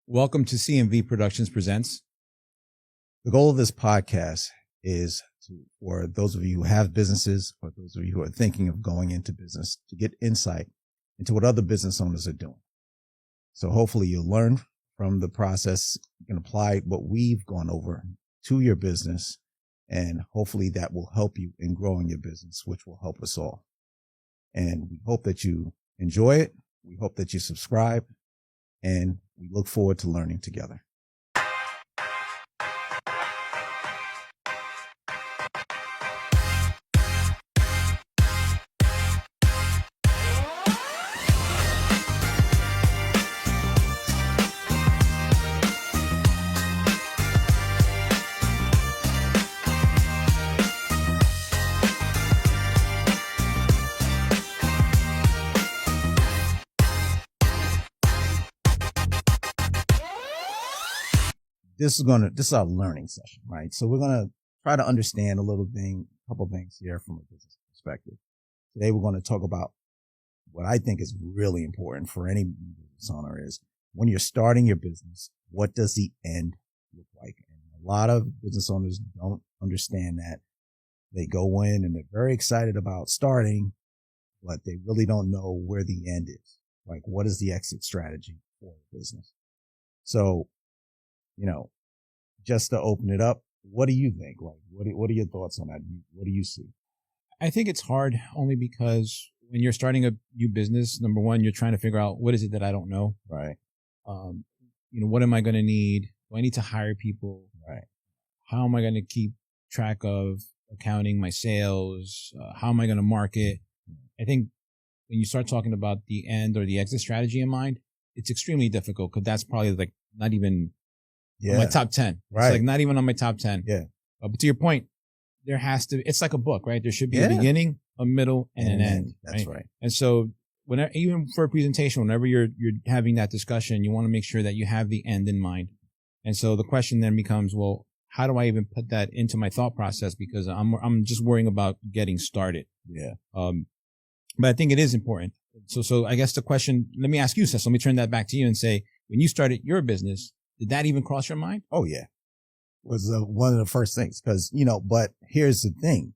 Welcome to CMV Productions Presents. The goal of this podcast is for those of you who have businesses, or those of you who are thinking of going into business, to get insight into what other business owners are doing. So hopefully you'll learn from the process. You can apply what we've gone over to your business, and hopefully that will help you in growing your business, which will help us all. And we hope that you enjoy it. We hope that you subscribe, and we look forward to learning together. This is our learning session, right? So we're going to try to understand a couple things here from a business perspective. Today, we're going to talk about what I think is really important for any business owner is when you're starting your business, what does the end look like? And a lot of business owners don't understand that. They go in and they're very excited about starting, but they really don't know where the end is. Like, what is the exit strategy for the business? So, just to open it up, what do you think? Like, what are your thoughts on that? What do you see? I think it's hard only because when you're starting a new business, number one, you're trying to figure out what is it that I don't know? Right. What am I going to need? Do I need to hire people? Right. How am I going to keep track of accounting, my sales? How am I going to market? I think when you start talking about the end or the exit strategy in mind, it's extremely difficult because that's probably like not even on my top 10. Right. It's like not even on my top 10. Yeah. But to your point, it's like a book, right? There should be a beginning, a middle, and an end. That's right. And so whenever, even for a presentation, whenever you're having that discussion, you want to make sure that you have the end in mind. And so the question then becomes, well, how do I even put that into my thought process? Because I'm just worrying about getting started. Yeah. But I think it is important. So I guess the question, let me ask you, Cecil, let me turn that back to you and say, when you started your business, did that even cross your mind? Oh, yeah. It was one of the first things because, but here's the thing.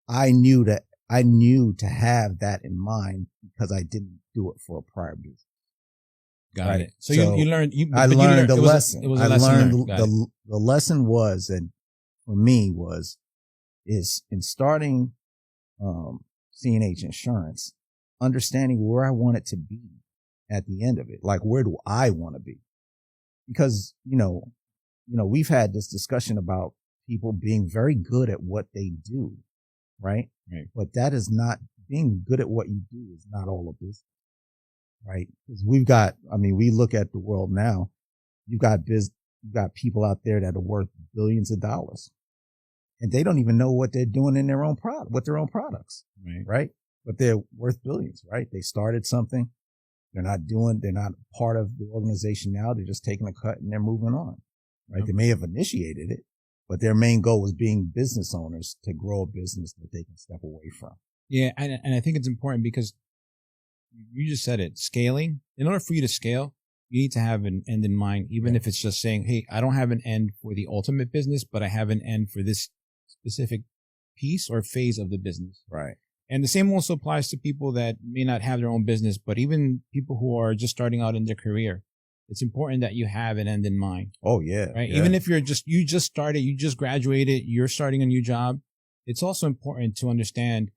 I knew to have that in mind because I didn't do it for a prior business. Got it. So you learned, I learned the lesson. It was a lesson learned. The lesson was, and for me is in starting, CNH Insurance, understanding where I want it to be at the end of it. Like, where do I want to be? Because, we've had this discussion about people being very good at what they do, right? Right. But that is not, being good at what you do is not all of this, right? Because we look at the world now, you've got people out there that are worth billions of dollars and they don't even know what they're doing in their own product, with their own products, right? But they're worth billions, right? They started something. They're not part of the organization now. They're just taking a cut and they're moving on, right? Yep. They may have initiated it, but their main goal was being business owners to grow a business that they can step away from. Yeah. And I think it's important because you just said it, scaling. In order for you to scale, you need to have an end in mind, even if it's just saying, hey, I don't have an end for the ultimate business, but I have an end for this specific piece or phase of the business. Right. And the same also applies to people that may not have their own business, but even people who are just starting out in their career. It's important that you have an end in mind. Oh, yeah. Right. Yeah. Even if you just started, you just graduated, you're starting a new job. It's also important to understand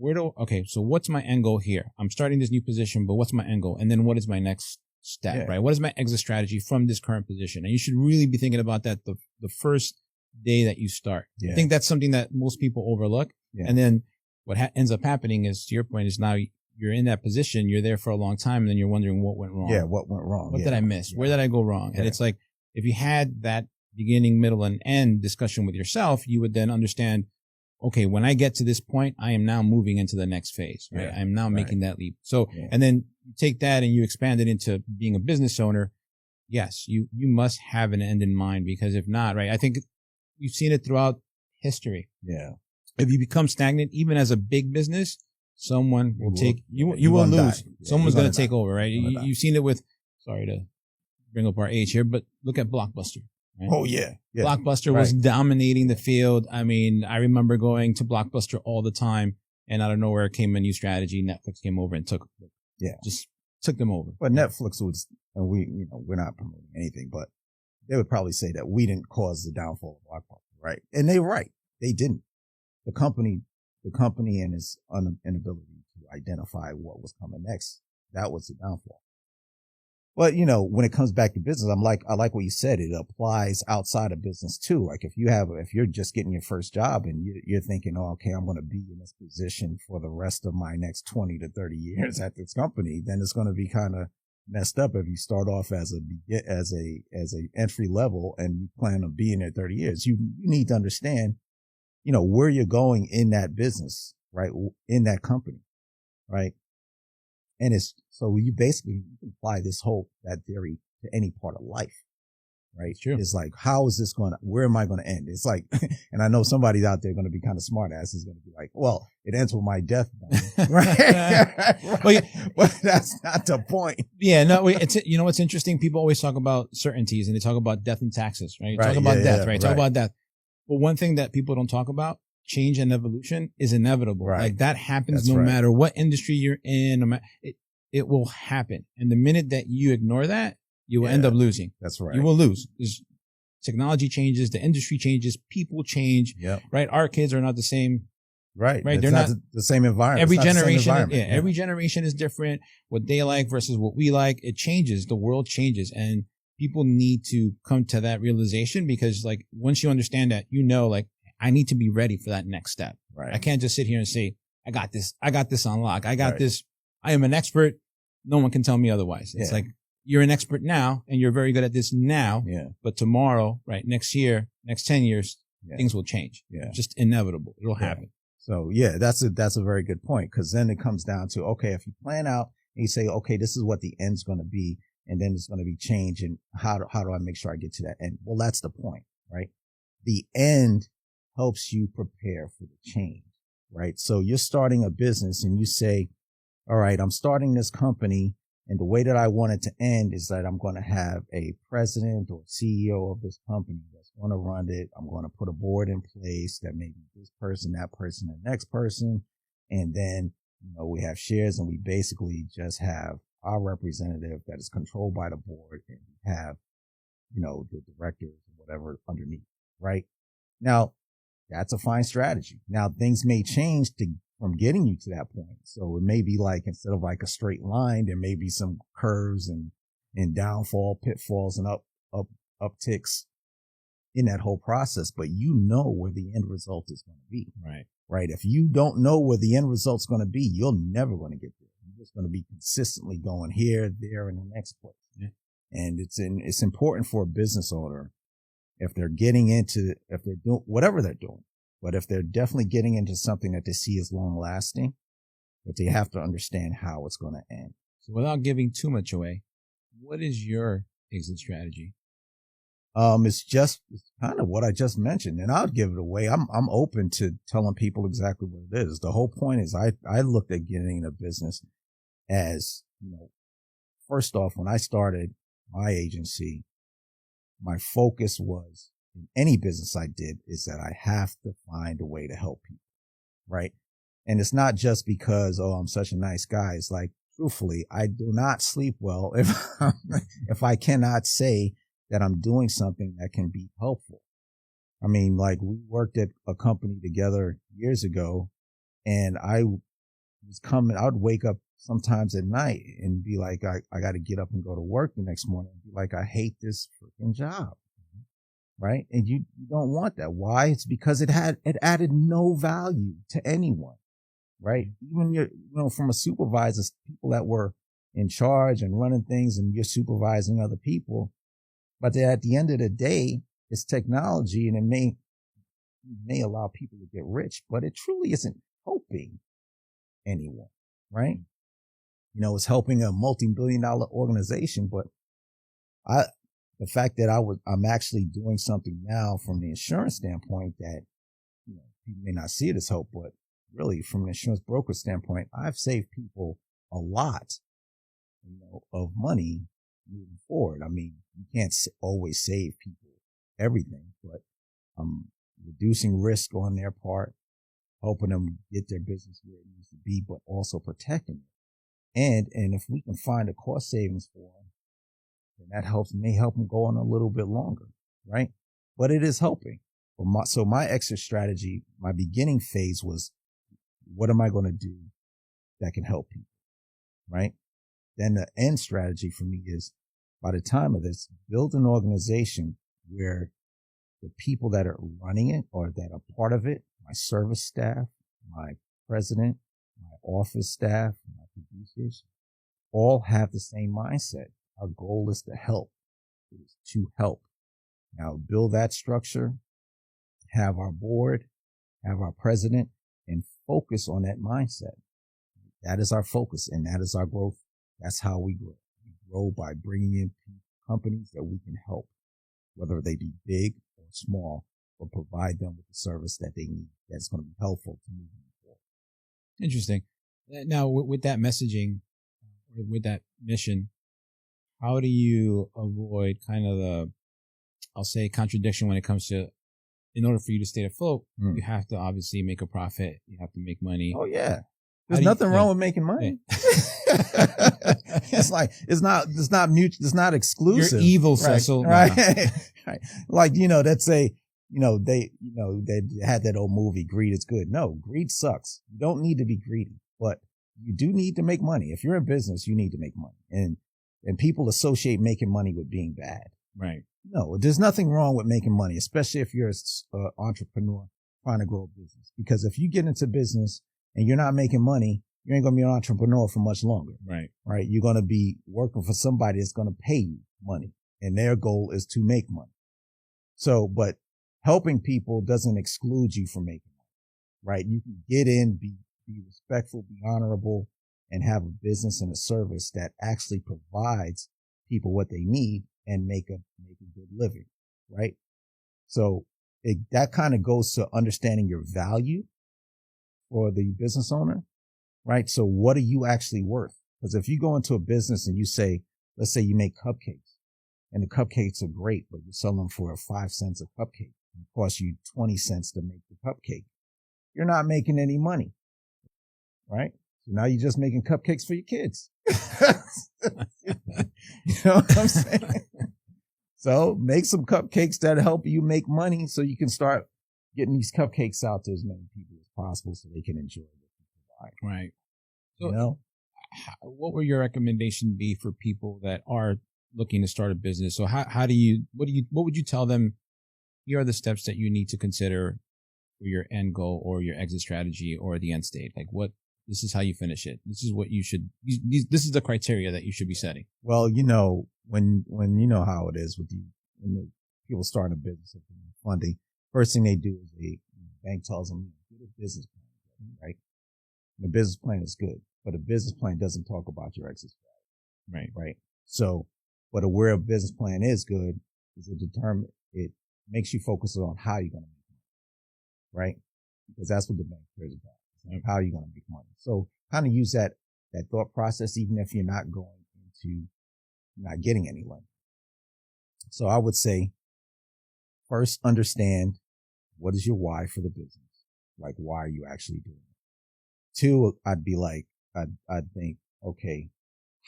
so what's my end goal here? I'm starting this new position, but what's my end goal? And then what is my next step, right? What is my exit strategy from this current position? And you should really be thinking about that the first day that you start. Yeah. I think that's something that most people overlook. Yeah. And then what ends up happening is, to your point, is now you're in that position, you're there for a long time, and then you're wondering what went wrong. Yeah, what went wrong? What did I miss? Where did I go wrong? And it's like, if you had that beginning, middle, and end discussion with yourself, you would then understand, okay, when I get to this point, I am now moving into the next phase, right? I'm now making that leap. So, and then you take that and you expand it into being a business owner. Yes, you must have an end in mind, because if not, right, I think you've seen it throughout history. Yeah. If you become stagnant, even as a big business, someone will take, you will lose. Yeah, someone's going to take over, right? You've seen it with, sorry to bring up our age here, but look at Blockbuster. Right? Oh yeah. Blockbuster was dominating the field. I mean, I remember going to Blockbuster all the time, and out of nowhere came a new strategy. Netflix came over and took them over. But Netflix was, and we're not promoting anything, but they would probably say that we didn't cause the downfall of Blockbuster, right? And they were right. They didn't. The company and its inability to identify what was coming next, that was the downfall. But, when it comes back to business, I like what you said. It applies outside of business too. Like if you're just getting your first job and you're thinking, oh, okay, I'm going to be in this position for the rest of my next 20 to 30 years at this company, then it's going to be kind of messed up if you start off as a entry level and you plan on being there 30 years. You need to understand, where you're going in that business, right? In that company, right? And so you can apply that theory to any part of life, right? True. It's like, where am I going to end? It's like, and I know somebody out there going to be kind of smart ass is going to be like, well, it ends with my death. Right? Well, but that's not the point. Yeah, no, what's interesting? People always talk about certainties and they talk about death and taxes, right? Talk about death, right? Talk about death. But one thing that people don't talk about, change and evolution, is inevitable. Right. Like that happens matter what industry you're in. It will happen. And the minute that you ignore that, you will end up losing. That's right. You will lose. Technology changes, the industry changes, people change. Yep. Right. Our kids are not the same. Right. They're not the same environment. Every generation. Every generation is different. What they like versus what we like. It changes. The world changes. And people need to come to that realization because like once you understand that, like I need to be ready for that next step. Right. I can't just sit here and say, I got this on lock. I got this. I am an expert. No one can tell me otherwise. It's like you're an expert now and you're very good at this now. Yeah. But tomorrow, right? Next year, next 10 years, things will change. Yeah. Just inevitable. It'll happen. So that's a very good point. Cause then it comes down to, okay, if you plan out and you say, okay, this is what the end's going to be. And then it's going to be change. And how do I make sure I get to that end? Well, that's the point, right? The end helps you prepare for the change, right? So you're starting a business and you say, all right, I'm starting this company and the way that I want it to end is that I'm going to have a president or CEO of this company that's going to run it. I'm going to put a board in place that may be this person, that person, the next person. And then, we have shares and we basically just have our representative that is controlled by the board and we have, the directors or whatever underneath, right? Now, that's a fine strategy. Now, things may change from getting you to that point. So it may be like, instead of like a straight line, there may be some curves and downfall, pitfalls and upticks in that whole process, but where the end result is going to be. Right. If you don't know where the end result's going to be, you're never going to get there. You're just going to be consistently going here, there, and the next place. Yeah. And it's important for a business owner if they're doing whatever they're doing, but if they're definitely getting into something that they see as long lasting, that they have to understand how it's going to end. So without giving too much away, what is your exit strategy? It's kind of what I just mentioned, and I'll give it away. I'm open to telling people exactly what it is. The whole point is I looked at getting in a business as, first off, when I started my agency, my focus was in any business I did is that I have to find a way to help people. Right. And it's not just because, I'm such a nice guy. It's like, truthfully, I do not sleep well if I cannot say that I'm doing something that can be helpful. I mean, like we worked at a company together years ago and I would wake up sometimes at night and be like, I got to get up and go to work the next morning and be like, I hate this freaking job. Right. And you don't want that. Why? It's because it added no value to anyone. Right. Even from a supervisor, people that were in charge and running things and you're supervising other people. But at the end of the day, it's technology and it may allow people to get rich, but it truly isn't helping anyone, right? It's helping a multi-billion-dollar organization, but the fact that I'm actually doing something now from the insurance standpoint that, people may not see it as help, but really from an insurance broker standpoint, I've saved people a lot, of money moving forward. I mean, you can't always save people everything, but reducing risk on their part, helping them get their business where it needs to be, but also protecting it. And if we can find a cost savings for them, then that may help them go on a little bit longer, right? But it is helping. So my exit strategy, my beginning phase was, what am I going to do that can help people, right? Then the end strategy for me is, by the time of this, build an organization where the people that are running it or that are part of it, my service staff, my president, my office staff, my producers, all have the same mindset. Our goal is to help. It is to help. Now build that structure, have our board, have our president, and focus on that mindset. That is our focus, and that is our growth. That's how we grow. We grow by bringing in companies that we can help, whether they be big or small, or provide them with the service that they need that's going to be helpful to move them forward. Interesting. Now, with that messaging, with that mission, how do you avoid kind of the, I'll say, contradiction when it comes to, in order for you to stay afloat, you have to obviously make a profit. You have to make money. Oh yeah. There's nothing wrong with making money. It's like, it's not mutual. It's not exclusive. You're evil, right? Cecil. Right. Right. Like, that's they had that old movie, Greed is Good. No, greed sucks. You don't need to be greedy, but you do need to make money. If you're in business, you need to make money. And people associate making money with being bad. Right. No, there's nothing wrong with making money, especially if you're an entrepreneur trying to grow a business. Because if you get into business and you're not making money, you ain't going to be an entrepreneur for much longer. Right. Right. You're going to be working for somebody that's going to pay you money, and their goal is to make money. So, but helping people doesn't exclude you from making money, right? You can get in, be respectful, be honorable, and have a business and a service that actually provides people what they need and make a good living, right? So that kind of goes to understanding your value for the business owner, right? So what are you actually worth? Because if you go into a business and you say, let's say you make cupcakes, and the cupcakes are great, but you sell them for 5 cents a cupcake, and it costs you 20 cents to make the cupcake, you're not making any money, right? So now you're just making cupcakes for your kids. You know what I'm saying? So make some cupcakes that help you make money so you can start getting these cupcakes out to as many people as possible so they can enjoy what you provide. Right. So, what would your recommendation be for people that are looking to start a business? So what would you tell them? Here are the steps that you need to consider for your end goal or your exit strategy or the end state. Like this is how you finish it. This is what you should, this is the criteria that you should be setting. Well, when you know how it is when the people start a business and funding, first thing they do is the bank tells them, get a business plan, right? And the business plan is good, but a business plan doesn't talk about your exit strategy. Right. So, but where a business plan is good is it makes you focus on how you're going to make money, right? Because that's what the bank cares about. How you're going to make money. So kind of use that thought process, even if you're not getting any money. So I would say, first, understand what is your why for the business? Like, why are you actually doing it? 2, I'd think, okay,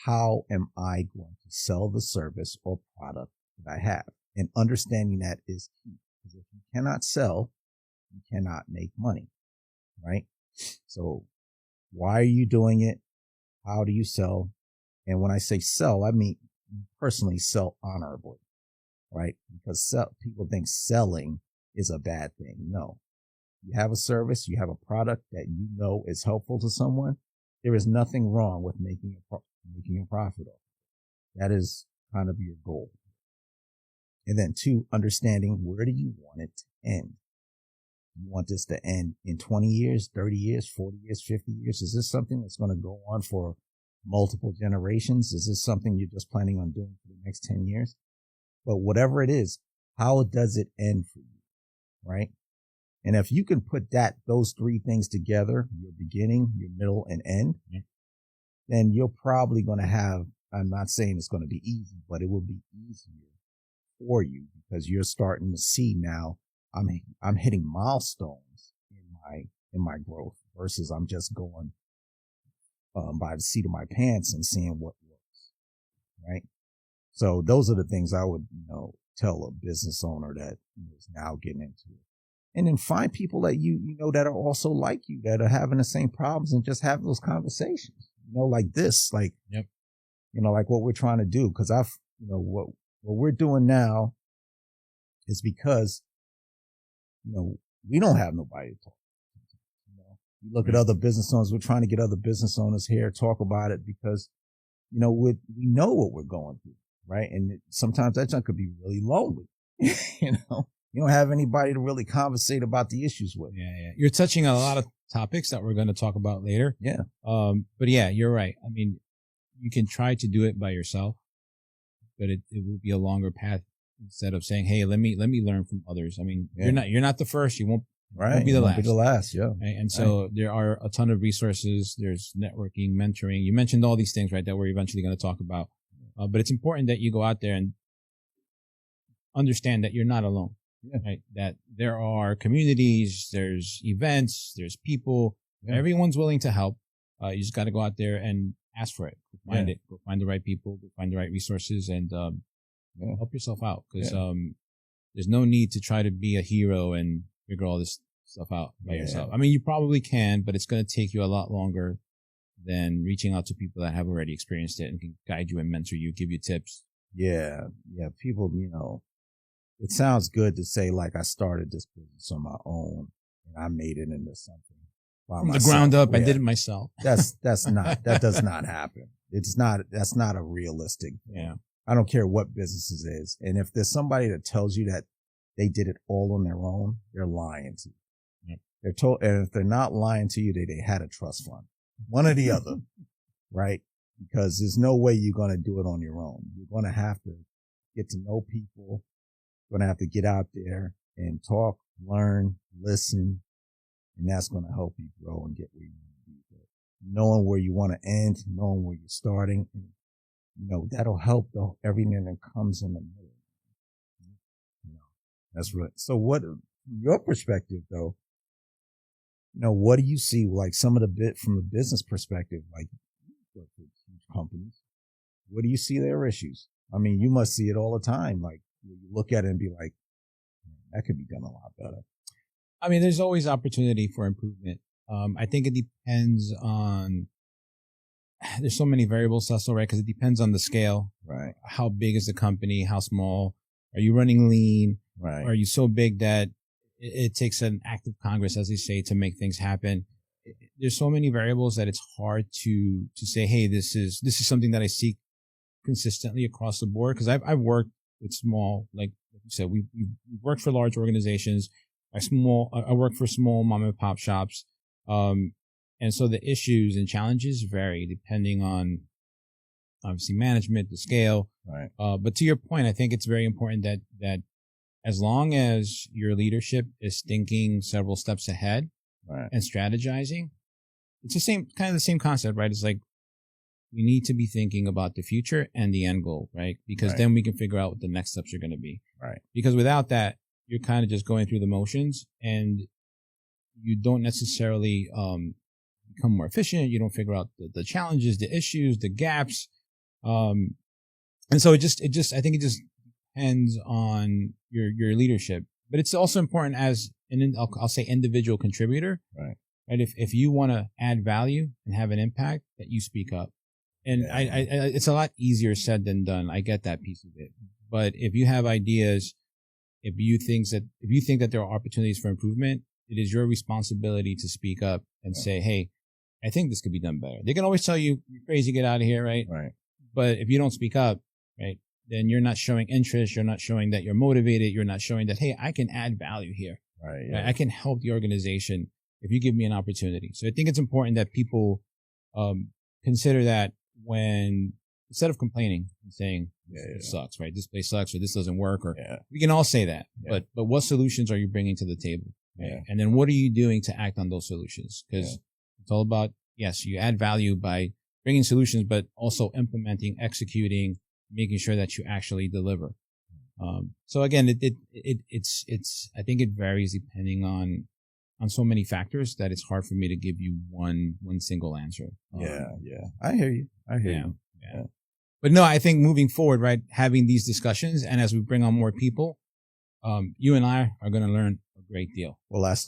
how am I going to sell the service or product that I have? And understanding that is key, because if you cannot sell, you cannot make money, right? So why are you doing it? How do you sell? And when I say sell, I mean personally sell honorably, right? Because people think selling is a bad thing. No, you have a service, you have a product that you know is helpful to someone. There is nothing wrong with making a profit. That is kind of your goal. And then 2, understanding, where do you want it to end? You want this to end in 20 years, 30 years, 40 years, 50 years? Is this something that's going to go on for multiple generations? Is this something you're just planning on doing for the next 10 years? But whatever it is, how does it end for you? Right? And if you can put those 3 things together, your beginning, your middle, and end, then you're probably going to have, I'm not saying it's going to be easy, but it will be easier for you because you're starting to see now I'm hitting milestones in my growth versus I'm just going by the seat of my pants and seeing what works, right? So those are the things I would, tell a business owner that is now getting into it. And then find people that you know that are also like you, that are having the same problems, and just have those conversations, like this, like, yep. Like what we're trying to do. Cause what we're doing now is because, we don't have nobody to talk to. You look at other business owners, we're trying to get other business owners here, talk about it because, we know what we're going through. Right. And sometimes that junk could be really lonely. You don't have anybody to really conversate about the issues with. Yeah. You're touching on a lot of topics that we're going to talk about later. Yeah. But yeah, you're right. I mean, you can try to do it by yourself, but it will be a longer path instead of saying, hey, let me learn from others. I mean, you're not the first. You won't be the last. Be the last. Yeah. Right? And so there are a ton of resources. There's networking, mentoring. You mentioned all these things, right, that we're eventually going to talk about. But it's important that you go out there and understand that you're not alone, right? That there are communities, there's events, there's people. Yeah. Everyone's willing to help. You just got to go out there and ask for it. Go find it. Go find the right people. Go find the right resources, and help yourself out. Because there's no need to try to be a hero and figure all this stuff out by yourself. I mean, you probably can, but it's going to take you a lot longer than reaching out to people that have already experienced it and can guide you and mentor you, give you tips. Yeah. People, it sounds good to say, like, I started this business on my own and I made it into something from the ground up. I did it myself. That does not happen. That's not a realistic thing. Yeah. I don't care what business it is. And if there's somebody that tells you that they did it all on their own, they're lying to you. Yep. And if they're not lying to you, they had a trust fund. One or the other, right? Because there's no way you're going to do it on your own. You're going to have to get to know people. You're going to have to get out there and talk, learn, listen, and that's going to help you grow and get where you want to be. But knowing where you want to end, knowing where you're starting, and, that'll help everything that comes in the middle. That's right. So from your perspective, though, what do you see, like, some of the from the business perspective, like huge companies? What do you see their issues? I mean, you must see it all the time. Like, you look at it and be like, that could be done a lot better. I mean, there's always opportunity for improvement. I think it depends on, there's so many variables also, right? Because it depends on the scale. Right. How big is the company? How small? Are you running lean? Right. Are you so big that it takes an act of Congress, as they say, to make things happen? There's so many variables that it's hard to say, hey, this is something that I seek consistently across the board. Because I've worked with small, like you said, we've worked for large organizations. I work for small mom and pop shops. And so the issues and challenges vary depending on, obviously, management, the scale. Right. But to your point, I think it's very important that as long as your leadership is thinking several steps ahead, right, and strategizing, it's the same concept, right? It's like, we need to be thinking about the future and the end goal, right? Because then we can figure out what the next steps are going to be. Right. Because without that, you're kind of just going through the motions and you don't necessarily become more efficient. You don't figure out the challenges, the issues, the gaps. And so I think it just depends on your leadership, but it's also important as I'll say individual contributor, right? If you want to add value and have an impact, that you speak up. And I it's a lot easier said than done. I get that piece of it, but if you have ideas, if you think that there are opportunities for improvement, it is your responsibility to speak up and say, hey, I think this could be done better. They can always tell you, you're crazy, get out of here, right? Right. But if you don't speak up, right, then you're not showing interest. You're not showing that you're motivated. You're not showing that, hey, I can add value here. Right. Yeah. I can help the organization if you give me an opportunity. So I think it's important that people consider that when, instead of complaining and saying, this sucks, right? This place sucks, or this doesn't work, or we can all say that. Yeah. But what solutions are you bringing to the table? Right? Yeah. And then what are you doing to act on those solutions? Because it's all about, yes, you add value by bringing solutions, but also implementing, executing, making sure that you actually deliver. So again, it's I think it varies depending on so many factors that it's hard for me to give you one single answer. Yeah. I hear you. Yeah. But no, I think moving forward, right, having these discussions, and as we bring on more people, you and I are going to learn a great deal. Well, that's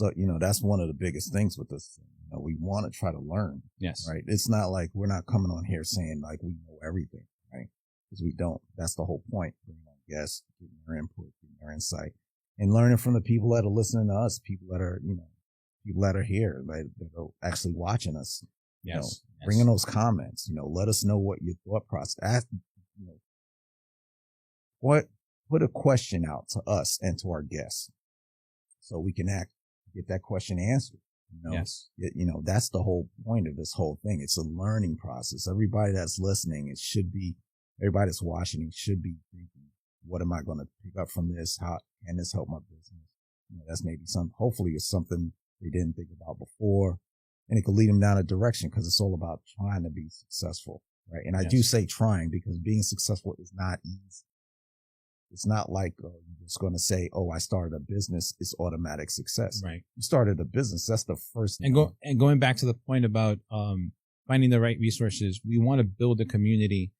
one of the biggest things with this. We want to try to learn. Yes. Right. It's not like we're not coming on here saying like we know everything, right? Because we don't. That's the whole point. Bringing on guests, getting their input, getting their insight, and learning from the people that are listening to us, people that are, people that are here, that are actually watching us. Yes. Bringing those comments, let us know what your thought process. Ask, put a question out to us and to our guests, so we can get that question answered. Yes. That's the whole point of this whole thing. It's a learning process. Everybody that's listening, everybody that's watching should be thinking, what am I going to pick up from this? How can this help my business? That's maybe hopefully it's something they didn't think about before, and it could lead them down a direction, because it's all about trying to be successful. Right. And I do say trying, because being successful is not easy. It's not like you're just going to say, I started a business. It's automatic success. Right. You started a business. That's the first thing. And going back to the point about finding the right resources, we want to build a community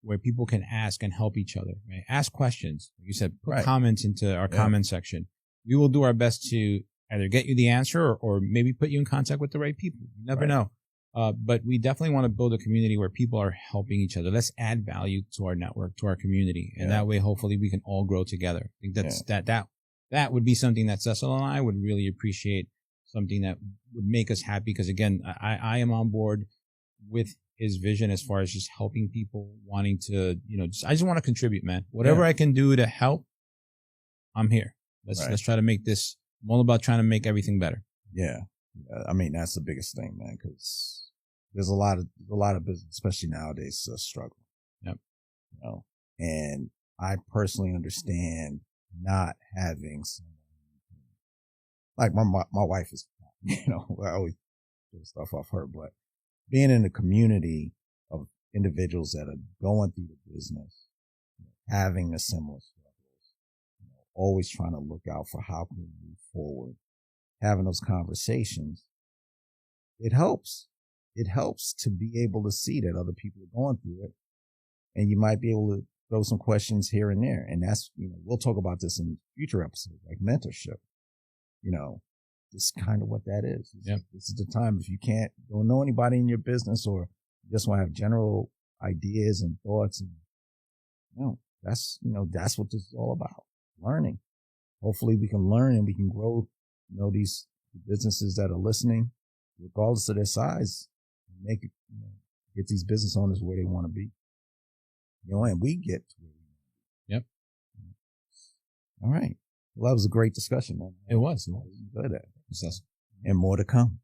where people can ask and help each other. Right? Ask questions. Like you said, put comments into our comment section. We will do our best to either get you the answer or maybe put you in contact with the right people. You never know. But we definitely want to build a community where people are helping each other. Let's add value to our network, to our community. And that way, hopefully, we can all grow together. I think that would be something that Cecil and I would really appreciate, something that would make us happy. Because again, I am on board with his vision as far as just helping people, wanting to, I just want to contribute, man. Whatever I can do to help, I'm here. Let's try to make this. I'm all about trying to make everything better. Yeah. I mean, that's the biggest thing, man, because there's a lot of business, especially nowadays, struggle. Yep. And I personally understand not having someone, like my wife is, I always do stuff off her, but being in a community of individuals that are going through the business, having a similar struggles, always trying to look out for how can we move forward. Having those conversations, it helps. It helps to be able to see that other people are going through it, and you might be able to throw some questions here and there. And that's, we'll talk about this in future episodes, like mentorship. This is kind of what that is. This is the time, if you don't know anybody in your business, or you just want to have general ideas and thoughts, and that's what this is all about. Learning. Hopefully we can learn and we can grow. These businesses that are listening, regardless of their size, make it, get these business owners where they want to be. And we get to where we want to be. Yep. All right. Well, that was a great discussion, man. It was. Good at it. Successful. And more to come.